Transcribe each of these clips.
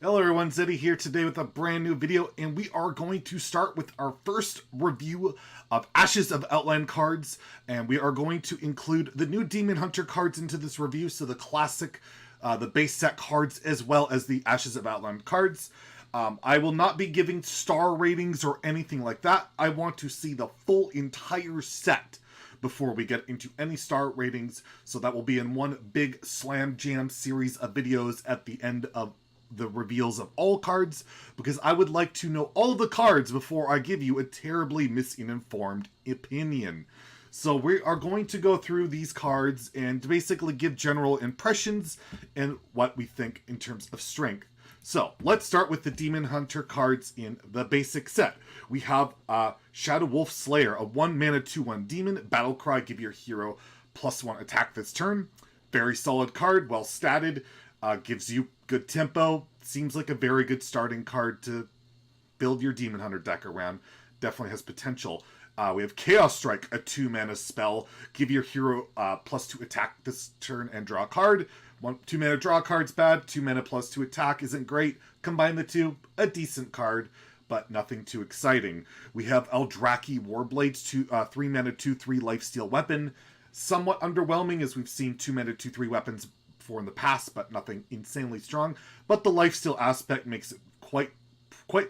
Hello everyone, Zeddy here today with a brand new video, and we are going to start with our first review of Ashes of Outland cards, and we are going to include the new Demon Hunter cards into this review, so the classic, the base set cards, as well as the Ashes of Outland cards. I will not be giving star ratings or anything like that. I want to see the full entire set before we get into any star ratings, so that will be in one big slam jam series of videos at the end of the reveals of all cards, because I would like to know all the cards before I give you a terribly misinformed opinion. So we are going to go through these cards and basically give general impressions and what we think in terms of strength. So let's start with the Demon Hunter cards in the basic set. We have Shadow Wolf Slayer, a 1 mana 2/1 demon. Battlecry, give your hero +1 attack this turn. Very solid card, well statted, gives you good tempo. Seems like a very good starting card to build your Demon Hunter deck around. Definitely has potential. We have Chaos Strike, a 2 mana spell. Give your hero +2 attack this turn and draw a card. 2 mana draw card's bad. 2 mana +2 attack isn't great. Combine the two, a decent card, but nothing too exciting. We have Eldraki Warblades, 3 mana 2/3 lifesteal weapon. Somewhat underwhelming, as we've seen 2 mana 2/3 weapons for in the past, but nothing insanely strong. But the lifesteal aspect makes it quite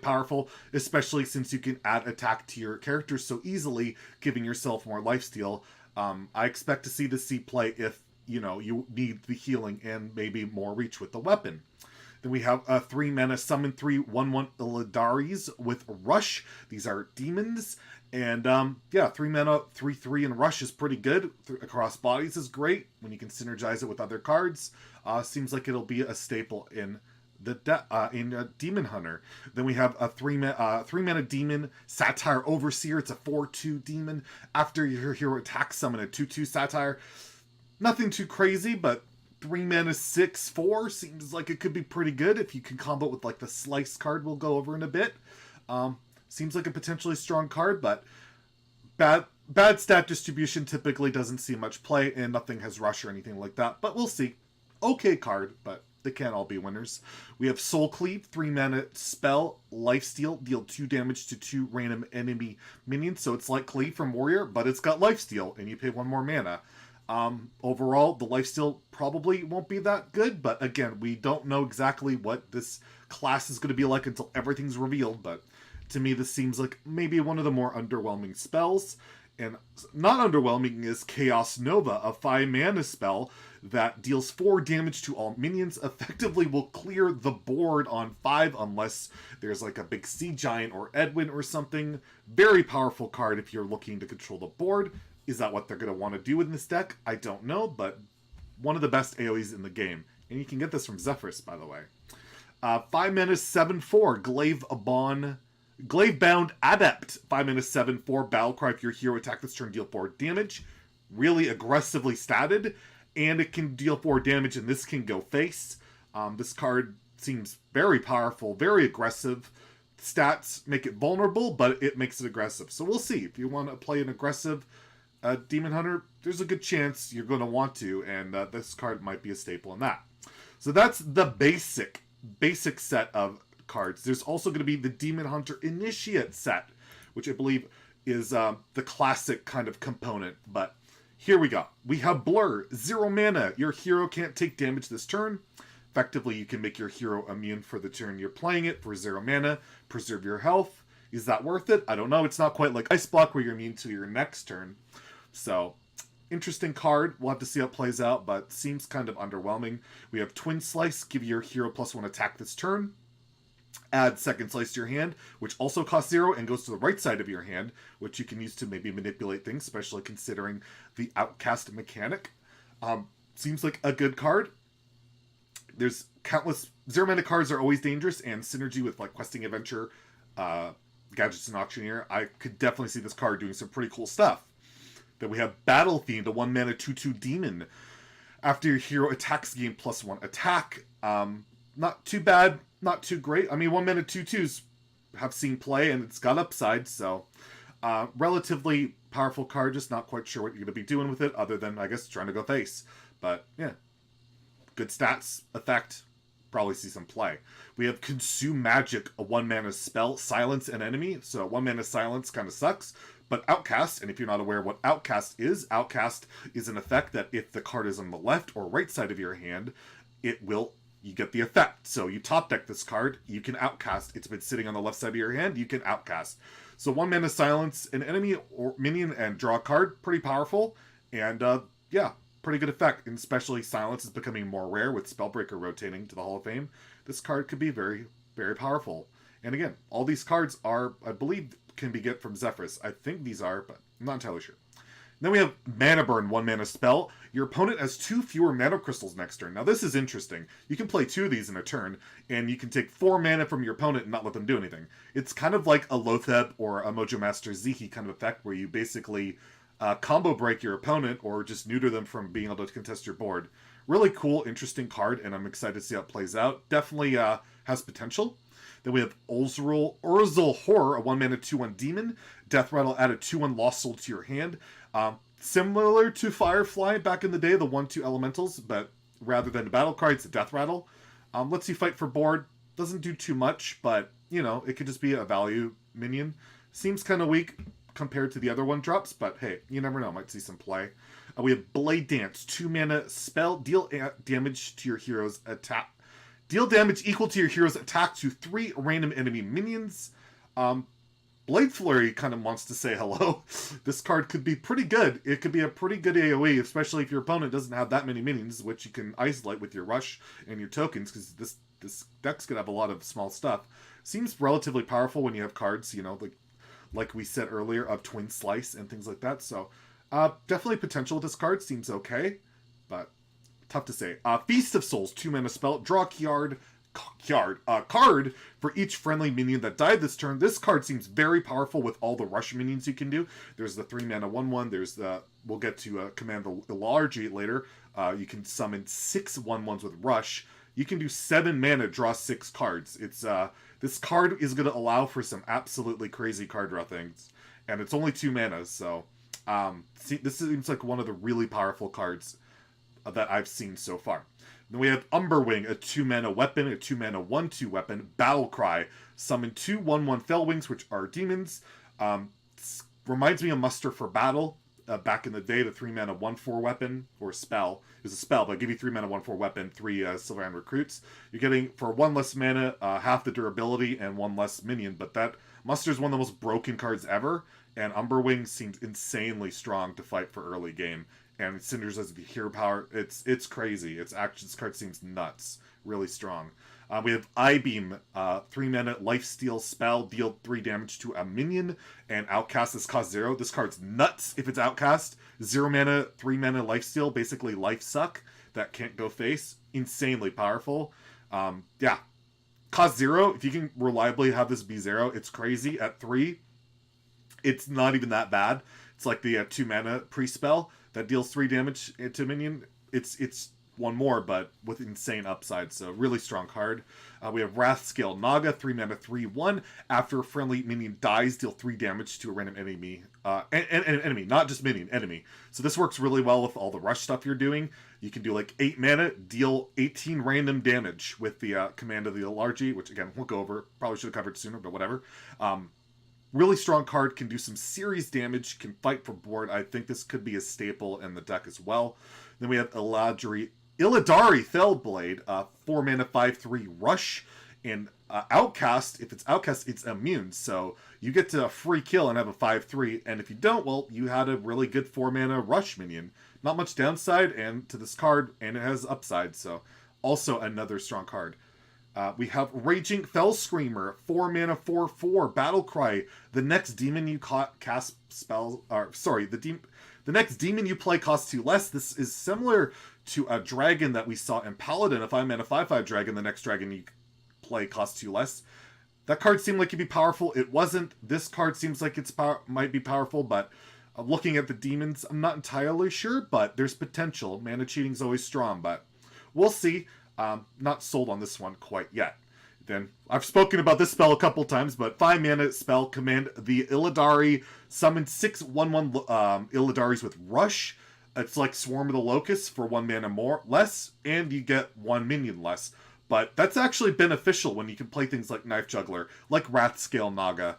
powerful, especially since you can add attack to your character so easily, giving yourself more lifesteal. I expect to see this see play if you need the healing and maybe more reach with the weapon. Then we have a 3 mana summon 3 1/1 Illadaris with Rush. These are demons. And yeah, 3 mana 3/3 and Rush is pretty good. Across bodies is great when you can synergize it with other cards. Seems like it'll be a staple in the Demon Hunter. Then we have a 3 mana demon, Satire Overseer. It's a 4/2 demon. After your hero attacks, summon a 2/2 Satire. Nothing too crazy, but 3 mana 6/4 seems like it could be pretty good if you can combo it with like the Slice card we'll go over in a bit. Seems like a potentially strong card, but bad stat distribution typically doesn't see much play, and nothing has Rush or anything like that, but we'll see. Okay card, but they can't all be winners. We have Soul Cleave, 3 mana spell, lifesteal, deal 2 damage to 2 random enemy minions, so it's like Cleave from Warrior, but it's got lifesteal, and you pay 1 more mana. Overall, the lifesteal probably won't be that good, but again, we don't know exactly what this class is going to be like until everything's revealed, but to me, this seems like maybe one of the more underwhelming spells. And not underwhelming is Chaos Nova, a 5 mana spell that deals 4 damage to all minions. Effectively will clear the board on 5 unless there's like a big sea giant or Edwin or something. Very powerful card if you're looking to control the board. Is that what they're going to want to do in this deck? I don't know, but one of the best AoEs in the game. And you can get this from Zephyrs, by the way. 5 mana 7/4, Glaive-bound Adept, 5 mana 7/4, Battlecry. If your hero attack this turn, deal 4 damage. Really aggressively statted, and it can deal 4 damage, and this can go face. This card seems very powerful, very aggressive. Stats make it vulnerable, but it makes it aggressive. So we'll see. If you want to play an aggressive Demon Hunter, there's a good chance you're going to want to, and this card might be a staple in that. So that's the basic set of cards. There's also going to be the Demon Hunter Initiate set, which I believe is the classic kind of component, but here we go. We have Blur, 0 mana. Your hero can't take damage this turn. Effectively, you can make your hero immune for the turn you're playing it for 0 mana. Preserve your health. Is that worth it? I don't know. It's not quite like Ice Block where you're immune to your next turn. So, interesting card. We'll have to see how it plays out, but seems kind of underwhelming. We have Twin Slice. Give your hero +1 attack this turn. Add Second Slice to your hand, which also costs 0 and goes to the right side of your hand, which you can use to maybe manipulate things, especially considering the Outcast mechanic. Seems like a good card. There's countless 0 mana cards are always dangerous, and synergy with like Questing Adventure, Gadgets and Auctioneer, I could definitely see this card doing some pretty cool stuff. Then we have Battle Fiend, a 1 mana 2/2 demon. After your hero attacks, gain +1 attack. Not too bad, not too great. I mean, 1 mana 2/2s have seen play, and it's got upside, so relatively powerful card. Just not quite sure what you're going to be doing with it, other than, I guess, trying to go face. But, yeah. Good stats, effect, probably see some play. We have Consume Magic, a 1-mana spell, silence an enemy. So 1-mana silence kind of sucks. But Outcast, and if you're not aware what Outcast is an effect that if the card is on the left or right side of your hand, you get the effect. So you top deck this card, you can Outcast. It's been sitting on the left side of your hand, you can Outcast. So 1-mana silence an enemy or minion and draw a card, pretty powerful. And yeah, pretty good effect. And especially silence is becoming more rare with Spellbreaker rotating to the Hall of Fame. This card could be very, very powerful. And again, all these cards are, I believe, can be get from Zephrys. I think these are, but I'm not entirely sure. Then we have Mana Burn, 1-mana spell. Your opponent has 2 fewer mana crystals next turn. Now this is interesting. You can play 2 of these in a turn, and you can take 4 mana from your opponent and not let them do anything. It's kind of like a Lotheb or a Mojo Master Ziki kind of effect, where you basically combo break your opponent or just neuter them from being able to contest your board. Really cool, interesting card, and I'm excited to see how it plays out. Definitely has potential. Then we have Urzel Horror, a 1-mana 2/1 demon. Death Rattle, add a 2/1 Lost Soul to your hand. Similar to Firefly back in the day, the 1/2 elementals, but rather than a battle cry, it's a Death Rattle. Lets you fight for board. Doesn't do too much, but, you know, it could just be a value minion. Seems kind of weak compared to the other 1-drops, but hey, you never know. Might see some play. We have Blade Dance, 2-mana spell. Deal damage to your hero's attack. Deal damage equal to your hero's attack to 3 random enemy minions. Blade Flurry kind of wants to say hello. This card could be pretty good. It could be a pretty good AoE, especially if your opponent doesn't have that many minions, which you can isolate with your Rush and your tokens, because this deck's gonna have a lot of small stuff. Seems relatively powerful when you have cards, you know, like we said earlier, of Twin Slice and things like that. So definitely potential with this card. Seems okay, but tough to say. Feast of Souls, 2-mana spell. Draw a card for each friendly minion that died this turn. This card seems very powerful with all the rush minions you can do. There's the 3-mana 1/1. There's the, we'll get to command the Ilargi later. You can summon 6 1/1s with rush. You can do 7 mana, draw 6 cards. It's this card is going to allow for some absolutely crazy card draw things, and it's only 2 mana. So this seems like one of the really powerful cards that I've seen so far. Then we have Umberwing, a 2-mana weapon, a 2-mana 1/2 weapon. Battle Cry, summon 2 1/1 Fellwings, which are demons. Reminds me of Muster for Battle. Back in the day, the 3-mana 1/4 weapon, or spell, is a spell, but give you 3-mana 1/4 weapon, 3 Sylvan Recruits. You're getting, for 1 less mana, half the durability and 1 less minion, but that Muster is one of the most broken cards ever, and Umberwing seems insanely strong to fight for early game. And Cinders as the hero power, it's crazy. This card seems nuts. Really strong. We have Eyebeam, 3-mana lifesteal spell, deal 3 damage to a minion, and Outcast is cost 0. This card's nuts if it's Outcast. 0 mana, 3-mana lifesteal, basically life suck that can't go face. Insanely powerful. Yeah. Cost 0, if you can reliably have this be 0, it's crazy. At 3, it's not even that bad. It's like the 2-mana pre-spell that deals 3 damage to a minion. It's 1 more, but with insane upside, so really strong card. We have Wrathscale Naga, 3-mana 3/1. After a friendly minion dies, deal 3 damage to a random enemy. Enemy, not just minion, enemy. So this works really well with all the rush stuff you're doing. You can do like 8 mana, deal 18 random damage with the command of the Ilargi, which again, we'll go over. Probably should have covered sooner, but whatever. Really strong card, can do some serious damage, can fight for board. I think this could be a staple in the deck as well. Then we have Illidari Fellblade, 4-mana 5/3 rush, and Outcast. If it's Outcast, it's immune, so you get to free kill and have a 5/3, and if you don't, well, you had a really good 4-mana rush minion. Not much downside and to this card, and it has upside, so also another strong card. We have Raging Fell Screamer, 4-mana 4/4 Battle Cry. The next demon you cast spells, the next demon you play costs 2 less. This is similar to a dragon that we saw in Paladin. A 5-mana 5/5 dragon, the next dragon you play costs 2 less. That card seemed like it'd be powerful. It wasn't. This card seems like might be powerful, but looking at the demons, I'm not entirely sure, but there's potential. Mana cheating's always strong, but we'll see. Not sold on this one quite yet. Then, I've spoken about this spell a couple times, but 5-mana spell, command the Illidari, summon 6 1/1 Illidaris with rush. It's like Swarm of the Locusts for 1 mana less, and you get 1 minion less. But that's actually beneficial when you can play things like Knife Juggler, like Wrathscale Naga.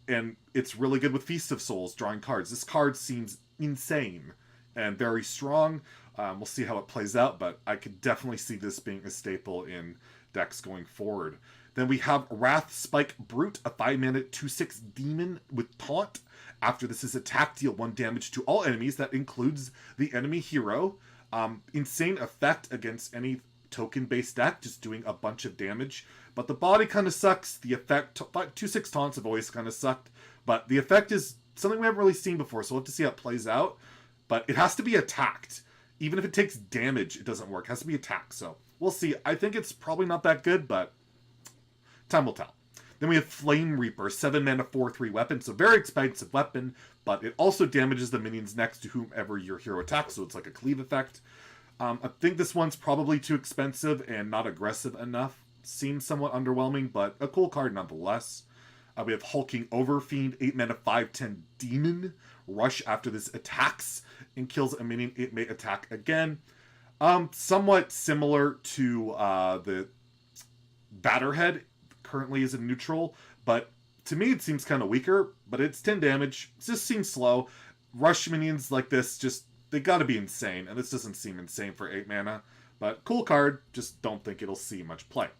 And it's really good with Feast of Souls, drawing cards. This card seems insane and very strong. We'll see how it plays out, but I could definitely see this being a staple in decks going forward. Then we have Wrath Spike Brute, a 5-mana 2/6 demon with taunt. After this is attacked, deal 1 damage to all enemies. That includes the enemy hero. Insane effect against any token-based deck, just doing a bunch of damage. But the body kind of sucks. The effect, 2/6 taunts have always kind of sucked. But the effect is something we haven't really seen before, so we'll have to see how it plays out. But it has to be attacked. Even if it takes damage, it doesn't work. It has to be attacked, so we'll see. I think it's probably not that good, but time will tell. Then we have Flame Reaper, 7-mana 4/3 weapon. So very expensive weapon, but it also damages the minions next to whomever your hero attacks. So it's like a cleave effect. I think this one's probably too expensive and not aggressive enough. Seems somewhat underwhelming, but a cool card nonetheless. We have Hulking Overfiend, 8-mana 5/10 demon. Rush after this attacks and kills a minion. It may attack again. Somewhat similar to the Batterhead. Currently is a neutral, but to me it seems kind of weaker, but it's 10 damage. It just seems slow. Rush minions like this, they gotta be insane, and this doesn't seem insane for 8 mana. But cool card, just don't think it'll see much play.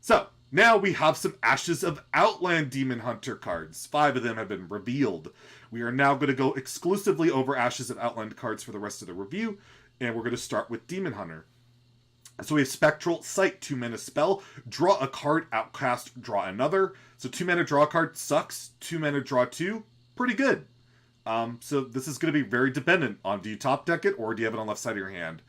So, now we have some Ashes of Outland Demon Hunter cards. 5 of them have been revealed. We are now going to go exclusively over Ashes of Outland cards for the rest of the review, and we're going to start with Demon Hunter. So we have Spectral Sight, 2-mana spell. Draw a card, outcast, draw another. So 2-mana draw a card sucks. 2-mana draw 2, pretty good. So this is going to be very dependent on, do you top deck it or do you have it on left side of your hand?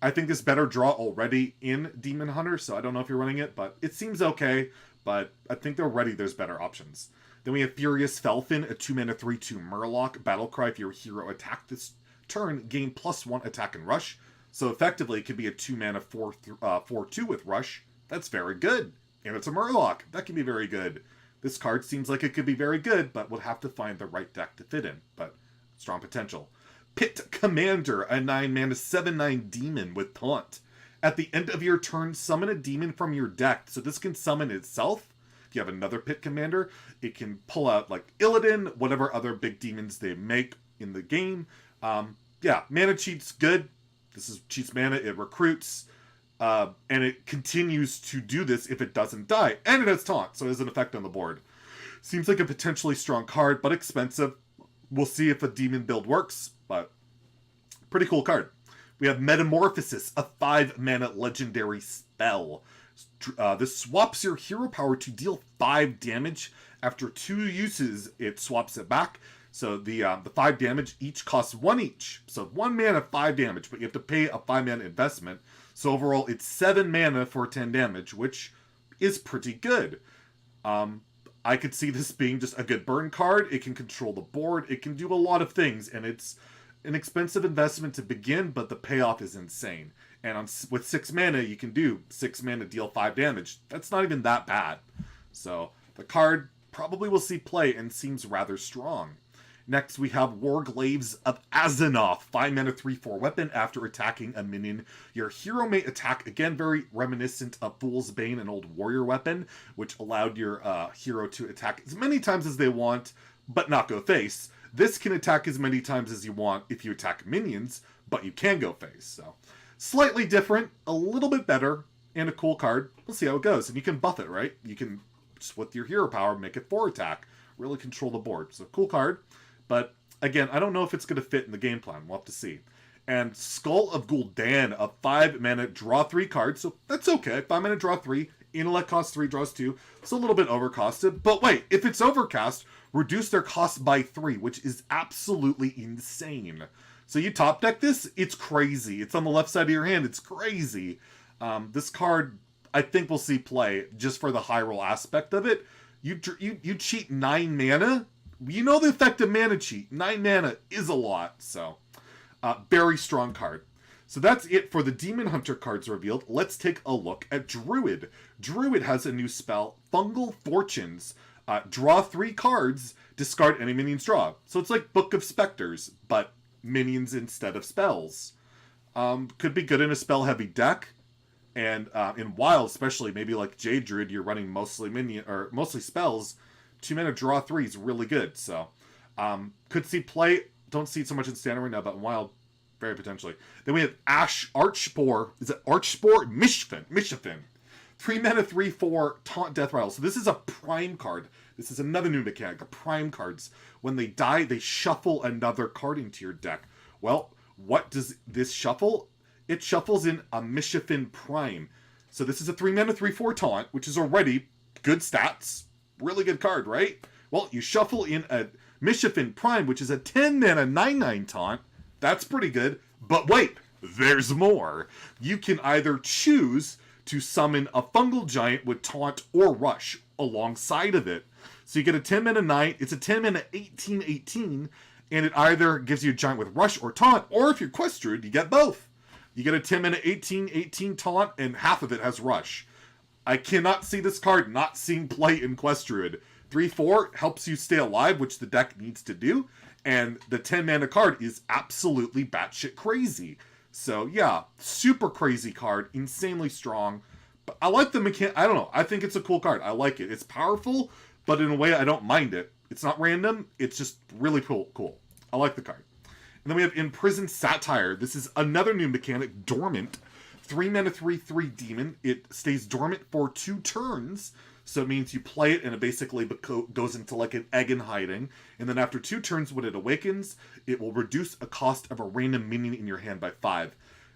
I think there's better draw already in Demon Hunter, so I don't know if you're running it, but it seems okay. But I think already there's better options. Then we have Furious Felfin, a 2-mana 3/2 Murloc. Battlecry, if your hero attack this turn, gain +1 attack and rush. So effectively, it could be a 2-mana 4/2 with Rush. That's very good. And it's a Murloc. That can be very good. This card seems like it could be very good, but we'll have to find the right deck to fit in. But strong potential. Pit Commander, a 9-mana 7/9 demon with taunt. At the end of your turn, summon a demon from your deck. So this can summon itself. If you have another Pit Commander, it can pull out like Illidan, whatever other big demons they make in the game. Yeah, mana cheat's good. This is cheats mana, it recruits, and it continues to do this if it doesn't die. And it has taunt, so it has an effect on the board. Seems like a potentially strong card, but expensive. We'll see if a demon build works, but pretty cool card. We have Metamorphosis, a 5-mana legendary spell. This swaps your hero power to deal 5 damage. After 2 uses, it swaps it back. So the 5 damage each costs 1 each. So 1 mana, 5 damage, but you have to pay a 5-mana investment. So overall, it's 7 mana for 10 damage, which is pretty good. I could see this being just a good burn card. It can control the board. It can do a lot of things, and it's an expensive investment to begin, but the payoff is insane. And with 6 mana, you can do 6 mana, deal 5 damage. That's not even that bad. So the card probably will see play and seems rather strong. Next, we have Warglaives of Azzinoth, 5-mana 3/4 weapon. After attacking a minion, your hero may attack, again, very reminiscent of Fool's Bane, an old warrior weapon, which allowed your hero to attack as many times as they want, but not go face. This can attack as many times as you want if you attack minions, but you can go face. So, slightly different, a little bit better, and a cool card. We'll see how it goes. And you can buff it, right? You can, just with your hero power, make it 4 attack. Really control the board. So, cool card. But, again, I don't know if it's going to fit in the game plan. We'll have to see. And Skull of Gul'dan, a 5-mana draw 3 card. So, that's okay. 5-mana draw 3. Intellect costs 3, draws 2. It's a little bit overcosted. But wait, if it's overcast, reduce their cost by 3, which is absolutely insane. So you top deck this, it's crazy. It's on the left side of your hand. It's crazy. This card, I think we'll see play just for the high roll aspect of it. You cheat 9 mana. You know the effect of mana cheat. 9 mana is a lot. So, very strong card. So that's it for the Demon Hunter cards revealed. Let's take a look at Druid. Druid has a new spell, Fungal Fortunes. Draw 3 cards, discard any minions draw. So it's like Book of Specters, but minions instead of spells. Could be good in a spell-heavy deck. And in Wild, especially, maybe like Jade Druid, you're running mostly minion or mostly spells. 2-mana draw 3 is really good. So could see play. Don't see it so much in Standard right now, but in Wild, very potentially. Then we have Archspore. Is it Archspore? Mishafin. 3-mana 3/4 Taunt Death Rattle. So this is a prime card. This is another new mechanic. The prime cards, when they die, they shuffle another card into your deck. Well, what does this shuffle? It shuffles in a Mishafin Prime. So this is a 3-mana 3/4 Taunt, which is already good stats. Really good card, right? Well, you shuffle in a Mishafin Prime, which is a 10-mana 9/9 Taunt. That's pretty good. But wait, there's more. You can either choose to summon a Fungal Giant with Taunt or Rush alongside of it. So you get a 10-mana 9, it's a 10-mana 18/18, and it either gives you a Giant with Rush or Taunt, or if you're Quest Druid, you get both. You get a 10-mana 18/18 Taunt, and half of it has Rush. I cannot see this card not seeing play in Quest Druid. 3/4 helps you stay alive, which the deck needs to do, and the 10-mana card is absolutely batshit crazy. So yeah, super crazy card, insanely strong. But I like the mechanic. I don't know. I think it's a cool card. I like it. It's powerful, but in a way I don't mind it. It's not random. It's just really cool. I like the card. And then we have Imprisoned Satire. This is another new mechanic, Dormant. 3-mana 3/3 demon. It stays dormant for 2 turns. So it means you play it and it basically goes into like an egg in hiding. And then after 2 turns when it awakens, it will reduce a cost of a random minion in your hand by 5.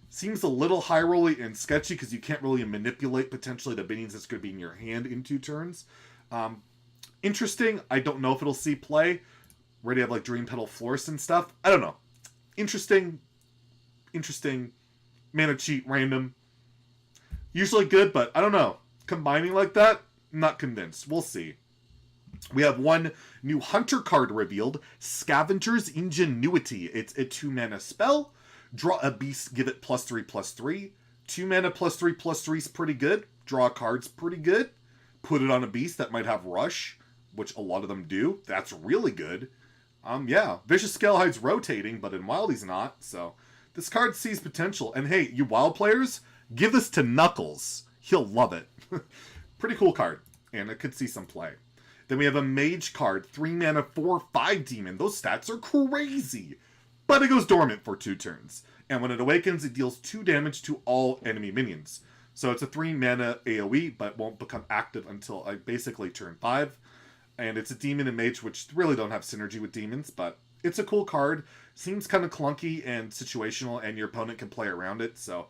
Seems a little high rolly and sketchy because you can't really manipulate potentially the minions that's going to be in your hand in 2 turns. Interesting. I don't know if it'll see play. Ready to have like Dream Petal Florist and stuff. I don't know. Interesting. Mana cheat, random. Usually good, but I don't know. Combining like that, not convinced. We'll see. We have one new Hunter card revealed. Scavenger's Ingenuity. It's a 2-mana spell. Draw a beast, give it +3/+3. 2-mana +3/+3 is pretty good. Draw cards pretty good. Put it on a beast that might have Rush, which a lot of them do. That's really good. Yeah, Vicious Scalehide's rotating, but in Wild he's not. So this card sees potential. And hey, you Wild players, give this to Knuckles. He'll love it. Pretty cool card, and it could see some play. Then we have a Mage card, 3-mana 4/5 demon. Those stats are crazy. But it goes dormant for 2 turns. And when it awakens, it deals 2 damage to all enemy minions. So it's a 3-mana AoE, but won't become active until basically turn 5. And it's a demon and mage, which really don't have synergy with demons, but it's a cool card. Seems kind of clunky and situational, and your opponent can play around it. So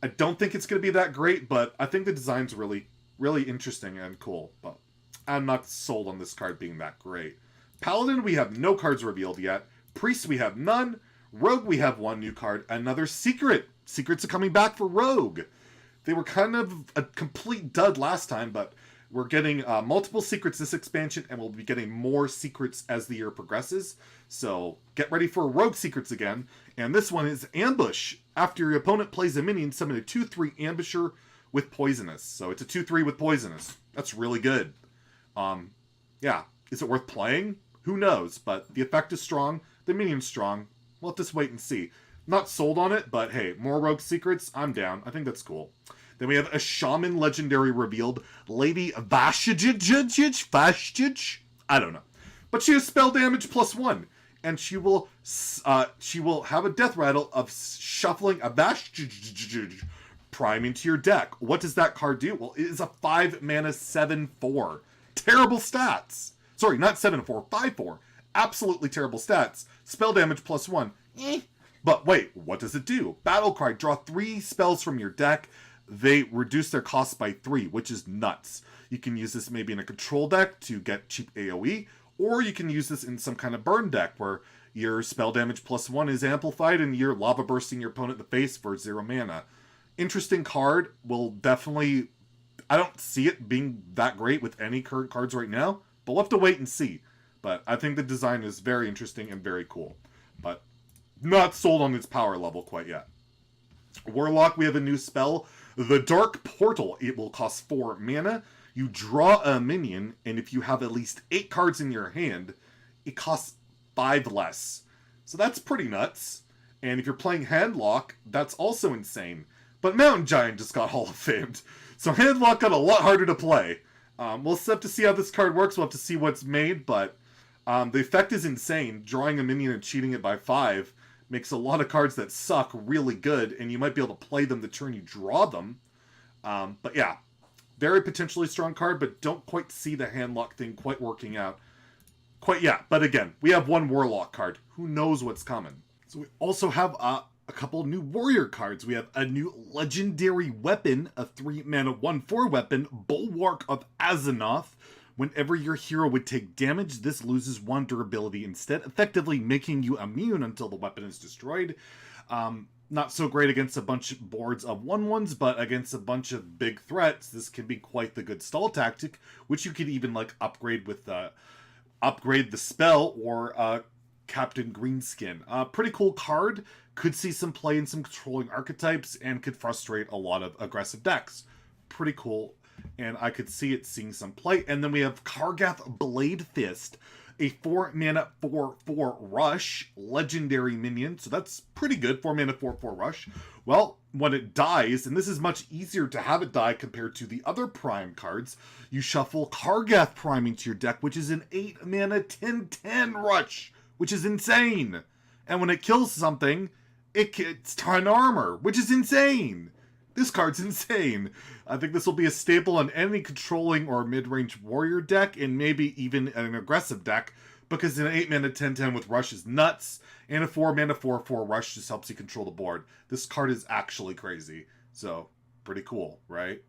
I don't think it's going to be that great, but I think the design's really interesting and cool. But I'm not sold on this card being that great. Paladin, we have no cards revealed yet. Priest, we have none. Rogue, we have 1 new card. Another Secret. Secrets are coming back for Rogue. They were kind of a complete dud last time, but we're getting multiple secrets this expansion, and we'll be getting more secrets as the year progresses. So get ready for Rogue secrets again. And this one is Ambush. After your opponent plays a minion, summon a 2/3 Ambusher with Poisonous. So it's a 2/3 with Poisonous. That's really good. Yeah. Is it worth playing? Who knows? But the effect is strong. The minion's strong. We'll have to wait and see. Not sold on it, but hey, more Rogue secrets, I'm down. I think that's cool. Then we have a Shaman legendary revealed, Lady Vashjij. I don't know, but she has spell damage +1, and she will have a death rattle of shuffling a Vashjij Prime into your deck. What does that card do? Well, it is a 5-mana 7/4. Terrible stats. Sorry, not 7/4, 5/4. Absolutely terrible stats. Spell damage +1. But wait, what does it do? Battle Cry. Draw 3 spells from your deck. They reduce their cost by 3, which is nuts. You can use this maybe in a control deck to get cheap AoE, or you can use this in some kind of burn deck where your spell damage +1 is amplified and you're lava bursting your opponent in the face for 0 mana. Interesting card. Will definitely... I don't see it being that great with any current cards right now, but we'll have to wait and see. But I think the design is very interesting and very cool. But not sold on its power level quite yet. Warlock, we have a new spell, the Dark Portal. It will cost 4 mana. You draw a minion, and if you have at least 8 cards in your hand, it costs 5 less. So that's pretty nuts. And if you're playing Handlock, that's also insane. But Mountain Giant just got Hall of Famed. So Handlock got a lot harder to play. We'll have to see how this card works. We'll have to see what's made, but the effect is insane. Drawing a minion and cheating it by 5 makes a lot of cards that suck really good, and you might be able to play them the turn you draw them. But yeah, very potentially strong card, but don't quite see the Handlock thing quite working out. Quite yet. But again, we have one Warlock card. Who knows what's coming? So we also have a couple new warrior cards. We have a new legendary weapon, a 3-mana 1/4 weapon, Bulwark of Azzinoth. Whenever your hero would take damage, this loses 1 durability instead, effectively making you immune until the weapon is destroyed. Not so great against a bunch of boards of 1/1s, but against a bunch of big threats, this can be quite the good stall tactic, which you could even like upgrade with upgrade the spell or Captain Greenskin. Pretty cool card. Could see some play in some controlling archetypes and could frustrate a lot of aggressive decks. Pretty cool. And I could see it seeing some play. And then we have Kargath Blade Fist, a 4-mana 4/4 rush legendary minion. So that's pretty good. 4-mana 4/4 rush. Well, when it dies, and this is much easier to have it die compared to the other prime cards, you shuffle Kargath Prime into your deck, which is an 8-mana 10/10 rush, which is insane. And when it kills something, it gets 10 armor, which is insane. This card's insane. I think this will be a staple on any controlling or mid-range warrior deck, and maybe even an aggressive deck, because an 8-mana 10/10 with rush is nuts, and a 4-mana 4/4 rush just helps you control the board. This card is actually crazy. So, pretty cool, right?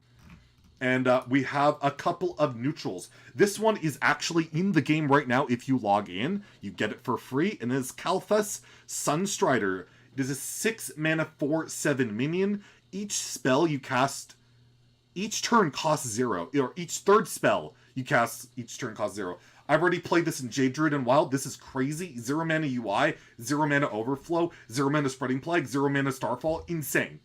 And we have a couple of neutrals. This one is actually in the game right now. If you log in, you get it for free, and it is Kalthus Sunstrider. It is a 6-mana 4/7 minion. Each spell you cast each turn costs 0, or each third spell you cast each turn costs 0. I've already played this in Jade Druid and Wild. This is crazy. 0 mana UI, 0 mana Overflow, 0 mana Spreading Plague, 0 mana Starfall. Insane.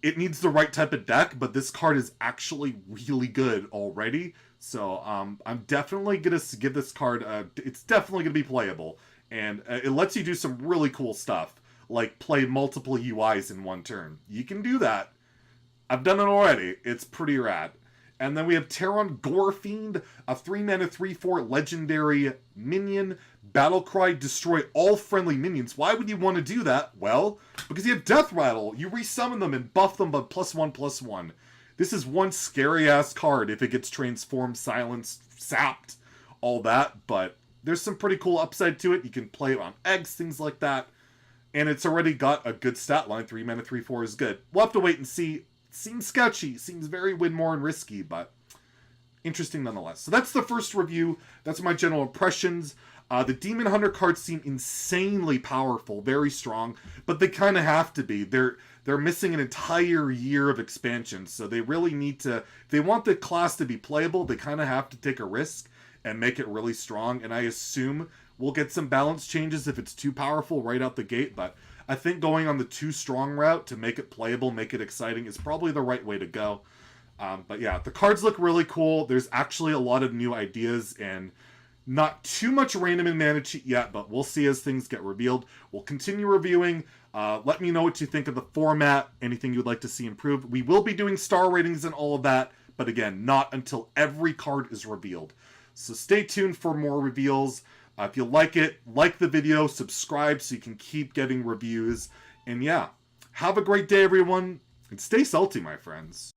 It needs the right type of deck, but this card is actually really good already. So I'm definitely going to give this card, it's definitely going to be playable. And it lets you do some really cool stuff, like play multiple UIs in one turn. You can do that. I've done it already. It's pretty rad. And then we have Terran Gorefiend, a 3-mana 3/4 legendary minion. Battlecry, destroy all friendly minions. Why would you want to do that? Well, because you have Death Rattle. You resummon them and buff them by +1/+1. This is one scary-ass card if it gets transformed, silenced, sapped, all that. But there's some pretty cool upside to it. You can play it on eggs, things like that. And it's already got a good stat line. 3-mana 3/4 is good. We'll have to wait and see. Seems sketchy, seems very Winmore and risky, but interesting nonetheless. So that's the first review. That's my general impressions. The Demon Hunter cards seem insanely powerful, very strong, but they kind of have to be. They're missing an entire year of expansion, so they really need to, if they want the class to be playable, they kind of have to take a risk and make it really strong, and I assume we'll get some balance changes if it's too powerful right out the gate, but I think going on the too strong route to make it playable, make it exciting, is probably the right way to go. But yeah, the cards look really cool. There's actually a lot of new ideas and not too much random in Mana Cheat yet, but we'll see as things get revealed. We'll continue reviewing. Let me know what you think of the format, anything you'd like to see improved. We will be doing star ratings and all of that, but again, not until every card is revealed. So stay tuned for more reveals. If you like it, like the video, subscribe so you can keep getting reviews. And yeah, have a great day, everyone, and stay salty, my friends.